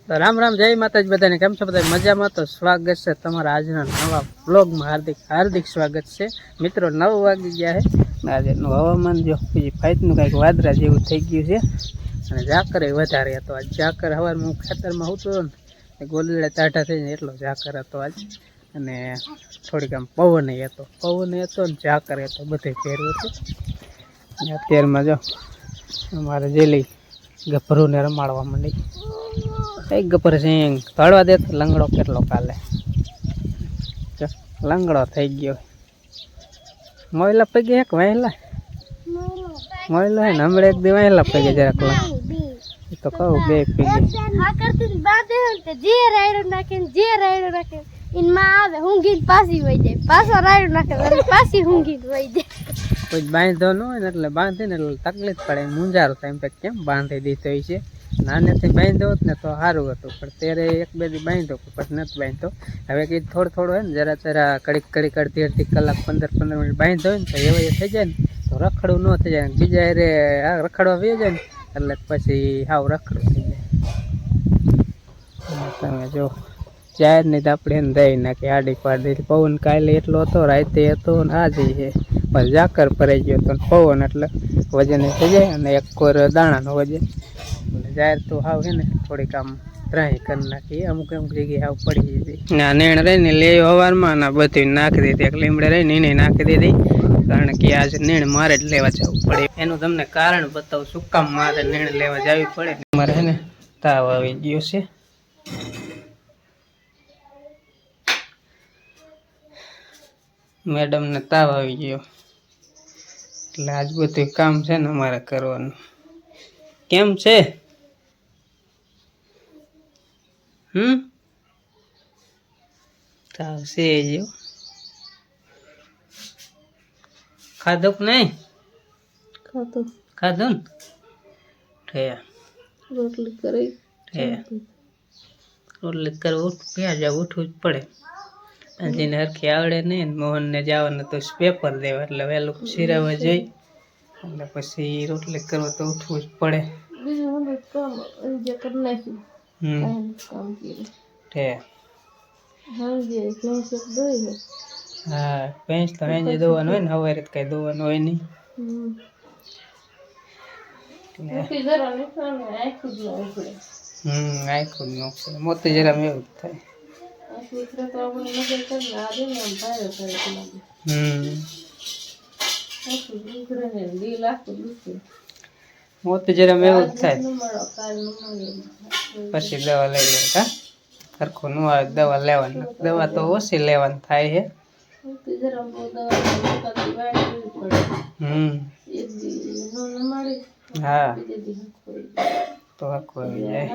તો રામ રામ, જય માતાજી બધાને. કેમ છો બધા? મજામાં? તો સ્વાગત છે તમારા આજના નવા બ્લોગમાં. હાર્દિક સ્વાગત છે મિત્રો. 9 વાગી ગયા છે. આજનું હવામાન જો બીજી ફાઇટનું કંઈક વાદળા જેવું થઈ ગયું છે અને ઝાકર વધારે હતો આજ. ઝાકર સવારમાં હું ખેતરમાં હતો ને ગોલીડા તાઢા થઈને એટલો ઝાકર હતો આજ. અને થોડીક આમ પવન હતો ને ઝાકર હતો, બધે ફેરવું હતું. અને અત્યારમાં જો અમારે જેલી ગભરૂને રમાડવા માંડી. એક ગપર સિંગ તળવા દે તો લંગડો કેટલો કાલે લંગડો થઈ ગયો. મોયલા પગી એક વહેલા મોયલો હે ને હમણાં એક દી વહેલા પગે જરાક તો કહું બે પગી જે રાયડો નાખે ઇનમાં આવે ઊંઘી પાછી વહી જાય, પાછો રાયડો નાખે પાછી ઊંઘી વહી જાય. કોઈ બાંધો ન હોય ને એટલે બાંધીને એટલે તકલીફ પડે, મૂંઝારો થાય એમ કેમ બાંધી દીધો હોય છે. નાનેથી બાંધ્યો હોત ને તો સારું હતું, પણ ત્યારે એક બે દી બાંધ્યો પછી નથી બાંધતો. હવે કંઈ થોડું હોય ને જરા કડીક અડધી કલાક 15 મિનિટ બાંધ્યો હોય ને તો એવા થઈ જાય ને તો રખડવું ન થઈ જાય. બીજા હારે રખડવા વી જાય ને એટલે પછી હાવ રખડવું થઈ જાય. તમે જો ચાર ની તો આપણે એને દઈ નાખી આડી પાડી. પવન કાલે એટલો હતો, રાતે હતો ને આજે છે પણ ઝાકર ભરાઈ ગયો હતો. પવન એટલે વજન થઈ જાય અને એક કોર દાણાનો વજન જાહેર તો હાવ છે ને થોડીક આમ ત્રાહી કરી નાખી. અમુક જગ્યાએ હાવ પડી ગઈ. ના નેણ રહી ને લે હવારમાં ના બધું નાખી દીધી. એક લીમડે રહીને એને નાખી દીધી, કારણ કે આજ નેણ મારે જ લેવા જવું પડે. એનું તમને કારણ બતાવું શું કામ મારે નેણ લેવા જવી પડે. મારે છે ને તાવ આવી ગયો છે. મેડમ ને તાવ આવી ગયો એટલે આજ બધું કામ છે ને અમારે કરવાનું. કેમ છે? તાવ છે જો. ખાધું કે નહીં? ખાધું ને રોટલી કરી કરવું ઉઠવું જ પડે. જેને હરખી આવડે નહીં, મોહનને જવાનું તો પેપર દેવા એટલે વહેલું સિરાવા જઈ એટલે પછી રોટલી કરવા તો ઉઠવું જ પડે. હા, ભેંસ તો એને દોવાનું હોય ને, સવારે કઈ દોવાનું હોય નહીં. આખું જ નોખશે. મોતી જરામ એવું જ થાય. મોતી જરામ એવું જ થાય. પછી દવા લઈ લે કા સરખું ન આવે દવા લેવાની. દવા તો ઓછી લેવાની થાય છે. હા તો હરખું આવી જાય.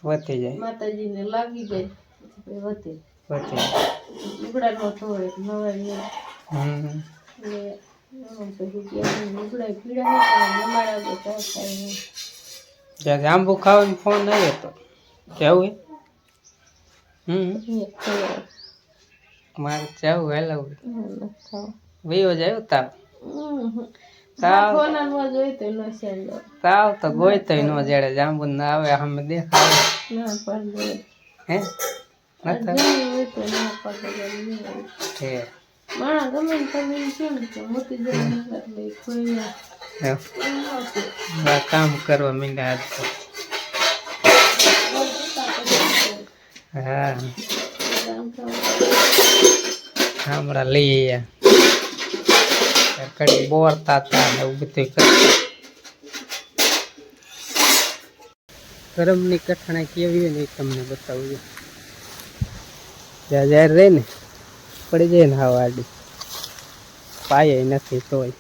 વધી જાય માતાજી ને લાગી જાય વધે લુગડા નો ધોવે નવાય. જાંબુ ખાવાનો ફોન આવ્યો તો જવું મારે જવું હેલાવું વિયો જાય. તાવ તો ગોય તો ન જડે. જાંબુ ના આવે અમે દેખાય હે કામ કરવા મીંડા. હા હમણાં લઈ કડી બોરતા હતા ને એવું બધું. ગરમની કઠણાઈ કેવી હોય ને એ તમને બતાવું. જ્યાં જાહેર રહે ને પડી જાય ને હાવ આડી પાય નથી તોય.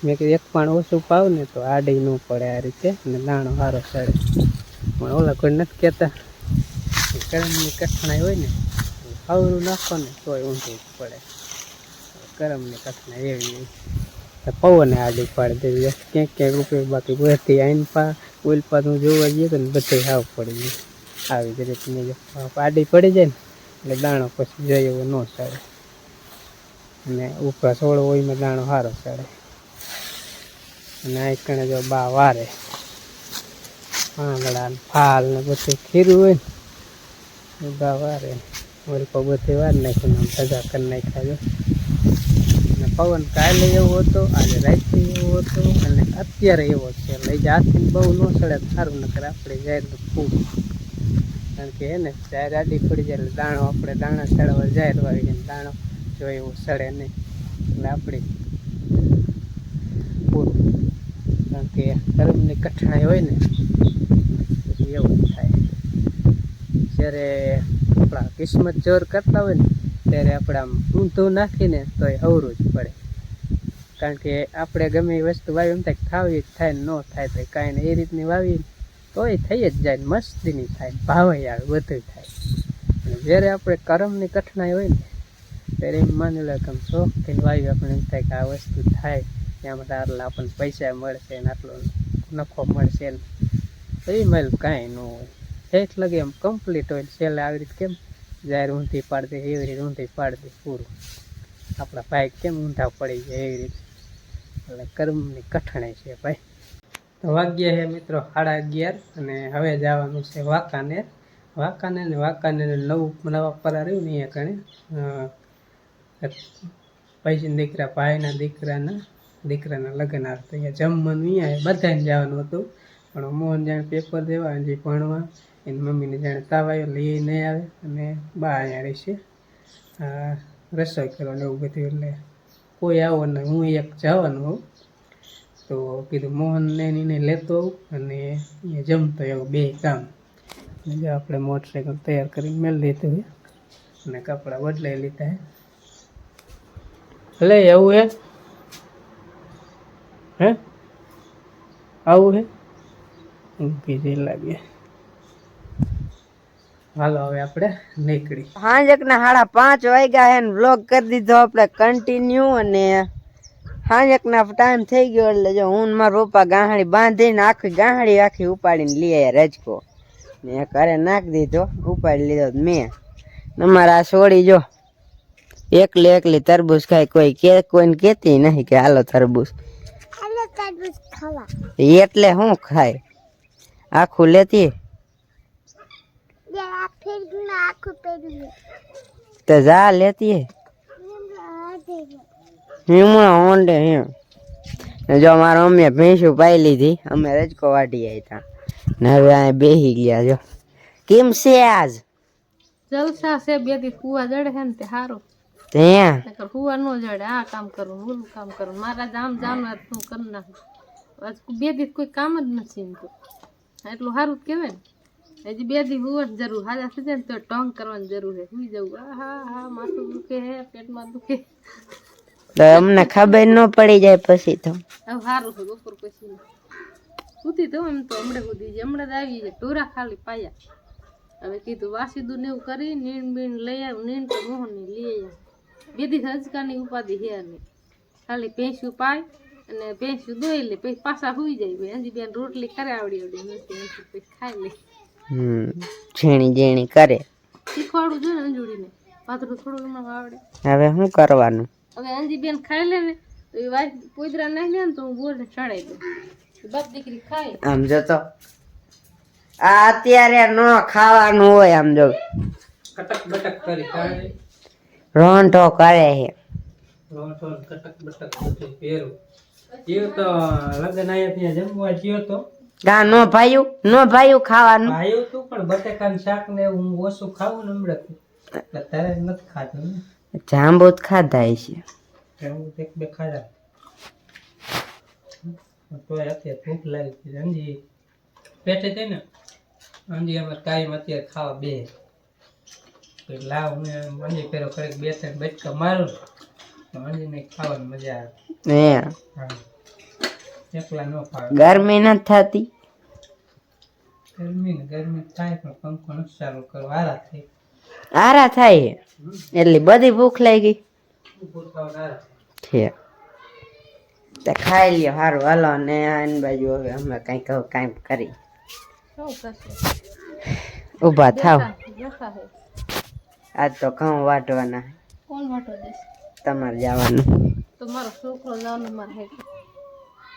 મેં કીધું એક પણ ઓછું પાવ ને તો આડી ન પડે આ રીતે ને દાણો સારો ચડે. પણ ઓલા કોઈ નથી કહેતા ગરમની કઠણાઈ હોય ને આવરું નાખો ને તોય ઊંધું જ પડે. ગરમની કઠણાઈ એવી પવને આડી પાડી દેવી ક્યાંક રૂપિયા. બાકી બધી આઈન ઉલપા તું જોવા જઈએ તો ને બધે હાવ પડી ગયું. આવી જ રીતની જો પાડી પડી જાય ને એટલે દાણો પછી જોઈએ એવો ન ચડે, અને ઉપર છોડો હોય એમાં દાણો સારો ચડે. અને આ કણે જો બા વારે પાંદડા ફાલ ને બધું ખીરું હોય ને બા વારે ઓલકો બધે વાર નાખ્યું આમ સજા કરી નાખ્યા જો. અને પવન કાલે એવો હતો, આજે રાતે એવો હતો, અને અત્યારે એવો છે. લઈ જાતથી બહુ ન સડે સારું, નકર આપણે જાય તો ખૂબ, કારણ કે હે ને જાહેર આડી પડી જાય એટલે દાણો આપણે દાણા ચડવા જાહેર વાવી દાણો જો એવું સડે નહીં એટલે આપણે પૂરું. કારણ કે કર્મની કઠણાઈ હોય ને પછી એવું જ થાય. જ્યારે આપણા કિસ્મત જોર કરતા હોય ને ત્યારે આપણે આમ ઊંધું નાખીને તો એ અવરું જ પડે. કારણ કે આપણે ગમે એ વસ્તુ વાવી એમ થાય થાવી જ થાય ને ન થાય તો કાંઈ ને એ રીતની વાવી તોય થઈ જ જાય ને મસ્તીની થાય, ભાવે આવે, બધું થાય. અને જ્યારે આપણે કર્મની કઠણાઈ હોય ને ત્યારે એમ માની લો કે આમ શોખથી વાવી આપણે એમ થાય કે આ વસ્તુ થાય એમાં આટલા આપણને પૈસા મળશે ને આટલો નફો મળશે ને તો એ મળ્યું કાંઈ ન હોય. ઠેઠ લગે એમ કમ્પ્લીટ હોય છેલ્લે આવી રીતે કેમ જાહેર ઊંધી પાડી દે એવી રીતે ઊંધી પાડી દે પૂરું. આપણા ભાઈ કેમ ઊંધા પડી જાય એવી રીતે. એટલે કર્મની કઠણાઈ છે ભાઈ. તો વાગ્યા છે મિત્રો 11:30 અને હવે જવાનું છે વાંકાનેર. વાંકાનેર નવા પરા રહ્યું ને અહીંયા કણે પૈસીના દીકરા ભાઈના દીકરાના લગ્ન આવે તો અહીંયા જમવાનું અહીંયા બધાને જવાનું હતું, પણ મોહન જાણે પેપર દેવા હજી ભણવા, એની મમ્મીને જાણે તાવ આવ્યો એટલે એ નહીં આવે, અને બા અહીંયા રહેશે રસોઈ કરવાનું એવું બધું. એટલે કોઈ આવો ને હું એક જવાનું હોઉં તો કીધું મોહનને એને લેતો આવું અને અહીંયા જમતો એવું બે કામ. જો આપણે મોટરસાઇકલ તૈયાર કરીને મેળ લીધું છે અને કપડાં બદલાઈ લીધા છે. લે એવું હે આવું હે ઊંઘી જે લાગે. હાલો હવે આપણે નીકળી. હાંજકના 5:30 વાગ્યા હે ને વ્લોગ કરી દીધો આપણે કન્ટિન્યુ. અને હાંજકના ટાઈમ થઈ ગયો એટલે જો હું મારા પપ્પા ગાંહડી બાંધીને આખી ઉપાડીને લઈ આવ્યા રજકો ને ઘરે નાખી દીધો, ઉપાડી લીધો મેં. અમારા છોડી જો એકલી તરબૂચ ખાય, કોઈને કેતી નહીં કે હાલો તરબૂચ ખાવા, એટલે હું ખાય આખું લેતી તો જા લેતી ઓંડે જો મારા મમ્મીએ ભેંસું પાઈ લીધી, અમે રજકો વાઢી આવ્યા ને હવે આ બેહી ગયા. જો કેમ છે આજ જલસા છે. બે દી કુવા જડે છે ને તે સારું, ત્યાં કુવા નો જડે. આ કામ કરું ઓલું કામ કરું, મારા જામ હું કરી નાખું. બે દી કોઈ કામ જ નથી એમ તો એટલું સારું જ કહેવાય ને. હજી બે દી હોવાની જરૂર, હાજા થઈ જાય ને તો ટોંગ કરવાની જરૂર છે. સુઈ જવું, હા માથું દુખે હે, પેટમાં દુખે તો અમને ખબર ન પડી જાય પછી તો હવે સારું છે. બપોર પછી સુતી તો એમ તો હમણાં સુધી હમણાં જ આવી જાય ટોરા ખાલી પાયા. હવે કીધું વાસીદું ને એવું કરી નીણ બીણ લઈ આવ્યું, નીણ તો મોહન ની લઈ આવ્યા. બે દી હજકાની ઉપાધિ હે નહીં, ખાલી ભેંસું પાય અને ભેંસું દોઈ લે પછી પાછા સુઈ જાય. હજી બેન રોટલી કરે આવડી પછી ખાઈ લે. ઝીણી ઝીણી કરે શીખવાડું જોઈએ ને અંજુડીને, પાતળું થોડું એમાં આવડે. હવે શું કરવાનું? હવે અંજી બેન ખાઈ લે ને તો એ વાત પોદરા નાખી લે ને તો હું બોલને ચડાઈ દઉં, બાપ દીકરી ખાય. આમ જો તો આ અત્યારે ન ખાવાનું હોય, આમ જો કટક બટક કરી ખાય, રોંઢો કરે છે. કટક બટક બધું પહેરું એવું તો લગ્ન આયા ત્યાં જમવા ગયો તો ગા નો ભાયું ખાવાનું ભાયું તું, પણ બટેકાનું શાક ને હું ઓછું ખાવું ને હમણાં એટલે તારે નથી ખાતું ને. જાંબુ જ ખાધા છે એવું એક બે ખાધા તોય અત્યારે ભૂખ લાગી હતી. અંજી પેટે છે ને, અંજી અમારે કાયમ અત્યારે ખાવા બે લાવ ને અંજી પેલો કઈક 2-3 બચકા મારું તો અંજીને ખાવાની મજા આવે. હા એકલા ન ખાવે. ગરમી નથી થતી? ગરમી થાય પણ પંખો નથી ચાલુ કરો, આરા થાય એટલે બધી ભૂખ લાગી છે. ખાઈ લ્યો સારું હાલો. ને આની બાજુ હવે અમે કઈક કરી ઊભા થાવ બેઠા હે આજ તો ઘઉં વાટવાના કોણ વાટો દેશે તમારે જવાનું તો મારો છોકરો જવાનું મારે હે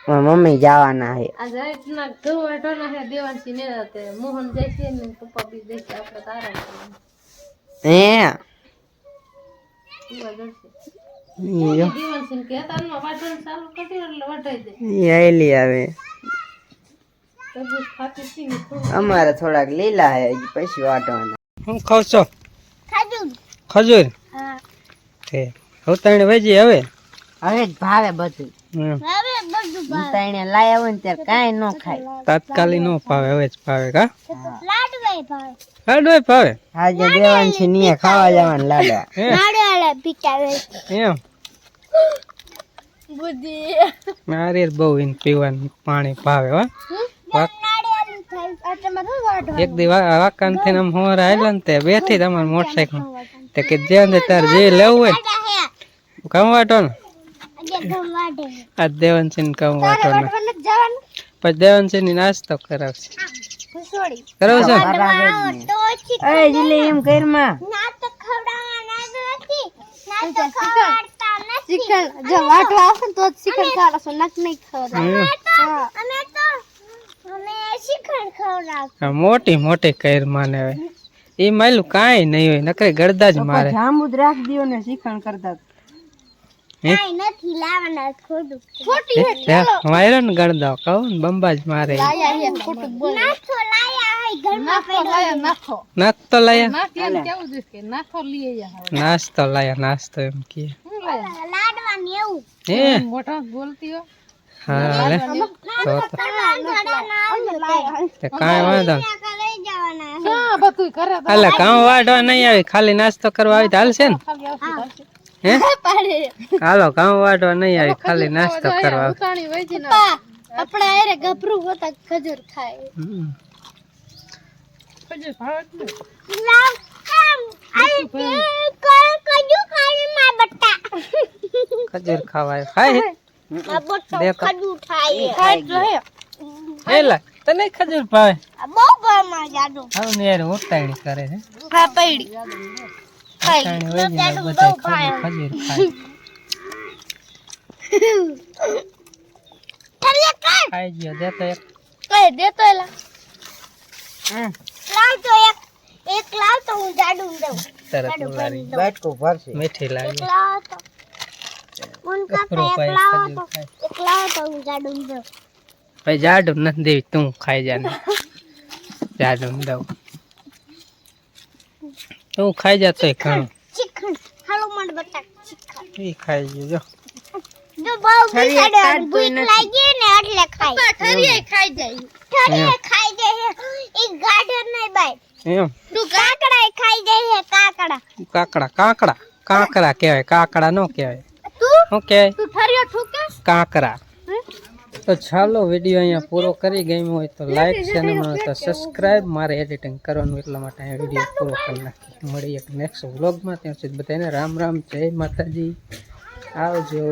મારી મમ્મી જવાના છે આ રાતના ઘઉં વાટવાના હે દેવાંશી ને તે મોહન જશે ને પપ્પા બી જશે આપણે તારા કરવાનું હે સુવા જશે ઈ જો. દેવાંશી ને કહેતા વાટવાનું ચાલુ કરી એટલે વટાઈ દે ઈ આયલી આવે તરબૂચ ખાતી હતી ને થોડું અમારે થોડાક લીલા હે હજી પછી વાટવાના હું ખાવ છો ખજૂર તે ઉતાણી વેજી હવે હવે જ ભાવે બધું હમ. ઉતાઈને લાયા હોય ને ત્યારે કાંઈ ન ખાય તાત્કાલિક નો ભાવે હવે જ ભાવે કા લાડવાય ભાવે આજે દેવાંશી નીએ ખાવા જવાનું લાડવા હે એમ મારે બહુ એને પીવાનું પાણી ભાવે હો એક દી વાકાન થઈને આમ હોરા આયલા ને તે બેઠી તમારે મોટરસાઇકલ તે કે જે તાર જે લેવું હોય કમ વાટો ને આ દેવાંશી ને કમ વાટો ને પછી દેવાંશી ની નાસ્તો કરાવશે કરાવશે એ જીલી એમ ઘરમાં મોટી મોટી કઈર માને હવે એ માયલું કાંઈ નહીં હોય નકરે ગળદા જ મારે જાંબુ જ રાખ દિયો ને શીખણ કરતા માર્યો ને ગળદા કહું ને બંબા જ મારે નાસ્તો લાયા નાસ્તો લાયા નાસ્તો એમ કે હે મોટા બોલતી હો હા લે તો તે કાંઈ વાંધો બધું કરે હાલે કામ વાટવા નહીં આવી ખાલી નાસ્તો કરવા આવી તો હાલશે ને હે હાલો કામ વાટવા નહીં આવી ખાલી નાસ્તો કરવા આવી. ઉતાણી વૈજી ના આપણે આરે ગભરું હોતા ખજૂર ખાય હમ. ખજૂર ભાવે જ ને ખજૂર ખાવા આવ્યો. ખાય દેખો એલા તને ખજૂર ભાવે હવે ને યાર ઉતાણી કરે છે ઉતાણી હોય ને બધા ખજૂર ખાય ખાઈ ગયો દેતો એક તરત ઉલારી બાટકો ભરશે મીઠી લાગે કપરો પાય ખજૂર ખાય ભાઈ જાડું નથી દેવી તું ખાઈ જા ને જાડું દઉં તું ખાઈ જા તોય ઘણું એ ખાઈ ગયો જો એમ કાકડા કાકડા કાંકરા કહેવાય કાકડા નો કહેવાય શું કહેવાય કાંકરા તો ચાલો વિડીયો અહીંયા પૂરો કરી ગમ્યો હોય તો લાઈક ચેનલ તો સબસ્ક્રાઈબ મારે એડિટિંગ કરવાનું એટલા માટે અહીંયા વિડીયો પૂરો કરી નાખી મળી એક નેક્સ્ટ વ્લોગમાં ત્યાં સુધી બધાને રામ રામ જય માતાજી આવજો.